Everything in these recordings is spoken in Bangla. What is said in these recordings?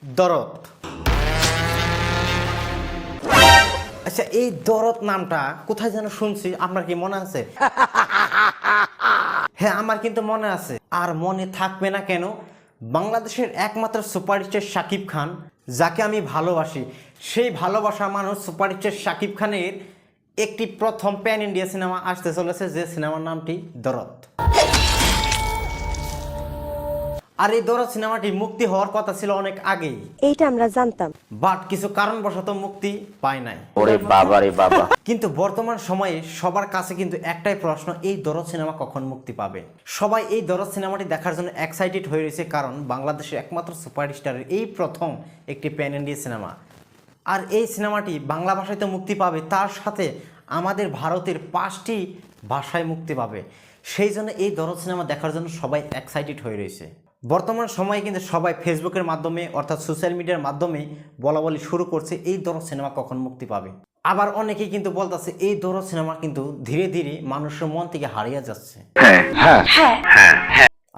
দরদ। আচ্ছা, এই দরদ নামটা কোথায় যেন শুনছি, আপনার কি মনে আছে? হ্যাঁ, আমার কিন্তু মনে আছে। আর মনে থাকবে না কেন? বাংলাদেশের একমাত্র সুপারস্টার শাকিব খান, যাকে আমি ভালোবাসি, সেই ভালোবাসা মানুষ সুপারস্টার শাকিব খানের একটি প্রথম প্যান ইন্ডিয়া সিনেমা আসতে চলেছে, যে সিনেমার নামটি দরদ। আর এই দরদ সিনেমাটি মুক্তি হওয়ার কথা ছিল অনেক আগেই, এইটা আমরা জানতাম। বাট কিছু কারণবশত মুক্তি পায় নাই। ওরে বাবা রে বাবা। কিন্তু বর্তমান সময়ে সবার কাছে কিন্তু একটাই প্রশ্ন, এই দরদ সিনেমা কখন মুক্তি পাবে? সবাই এই দরদ সিনেমাটি দেখার জন্য এক্সাইটেড হয়ে রয়েছে, কারণ বাংলাদেশের একমাত্র সুপারস্টারের এই প্রথম একটি প্যান ইন্ডিয়া সিনেমা। আর এই সিনেমাটি বাংলা ভাষায় তো মুক্তি পাবে, তার সাথে আমাদের ভারতের 5টি ভাষায় মুক্তি পাবে। সেই জন্য এই দরদ সিনেমা দেখার জন্য সবাই এক্সাইটেড হয়ে রয়েছে। বর্তমান সময়ে কিন্তু সবাই ফেসবুকের মাধ্যমে অর্থাৎ সোশ্যাল মিডিয়ার মাধ্যমে বলা বলি শুরু করছে এই দরদ সিনেমা কখন মুক্তি পাবে। আবার অনেকেই কিন্তু বলতেছে এই দরদ সিনেমা কিন্তু ধীরে ধীরে মানুষের মন থেকে হারিয়ে যাচ্ছে।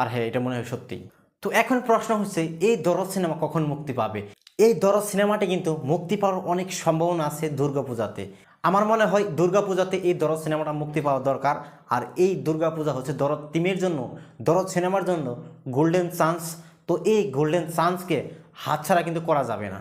আর হ্যাঁ, এটা মনে হয় সত্যি। তো এখন প্রশ্ন হচ্ছে, এই দরদ সিনেমা কখন মুক্তি পাবে? এই দরদ সিনেমাটি কিন্তু মুক্তি পাওয়ার অনেক সম্ভাবনা আছে দুর্গাপূজাতে। আমার মনে হয় দুর্গাপূজাতে এই দরদ সিনেমাটা মুক্তি পাওয়া দরকার। আর এই দুর্গাপূজা হচ্ছে দরদ টিমের জন্য, দরদ সিনেমার জন্য গোল্ডেন চান্স। তো এই গোল্ডেন চান্সকে হাতছাড়া কিন্তু করা যাবে না।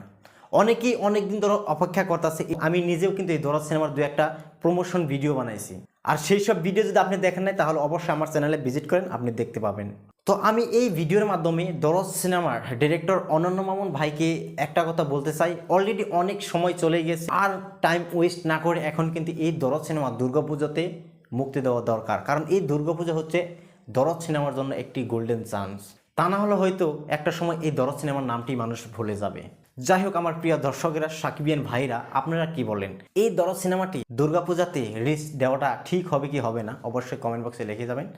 অনেকেই অনেকদিন ধরে অপেক্ষা করতেছে। আমি নিজেও কিন্তু এই দরদ সিনেমার 2-1টা প্রমোশন ভিডিও বানাইছি। আর সেই সব ভিডিও যদি আপনি দেখেন নাই, তাহলে অবশ্যই আমার চ্যানেলে ভিজিট করেন, আপনি দেখতে পাবেন। তো আমি এই ভিডিওর মাধ্যমে দরদ সিনেমার ডিরেক্টর অনন্য মামুন ভাইকে একটা কথা বলতে চাই। অলরেডি অনেক সময় চলে গেছে, আর টাইম ওয়েস্ট না করে এখন কিন্তু এই দরদ সিনেমা দুর্গাপূজাতে মুক্তি দেওয়া দরকার। কারণ এই দুর্গাপূজা হচ্ছে দরদ সিনেমার জন্য একটি গোল্ডেন চান্স। তা না হলে হয়তো একটা সময় এই দরদ সিনেমার নামটি মানুষ ভুলে যাবে। যাই হোক, আমার প্রিয় দর্শকেরা, সাকিবিয়ান ভাইরা, আপনারা কি বলেন? এই দরদ সিনেমাটি দুর্গাপূজাতে রিলিজ দেওয়াটা ঠিক হবে কি হবে না, অবশ্যই কমেন্ট বক্সে লিখে যাবেন।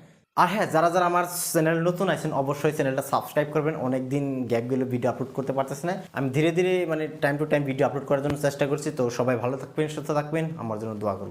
আর হ্যাঁ, যারা যারা আমার চ্যানেল নতুন আছেন, অবশ্যই চ্যানেলটা সাবস্ক্রাইব করবেন। অনেকদিন গ্যাপ গেলে ভিডিও আপলোড করতে পারতেছি না। আমি ধীরে ধীরে time to time video upload করার জন্য চেষ্টা করছি। তো সবাই ভালো থাকবেন, সুস্থ থাকবেন, আমার জন্য দোয়া করবেন।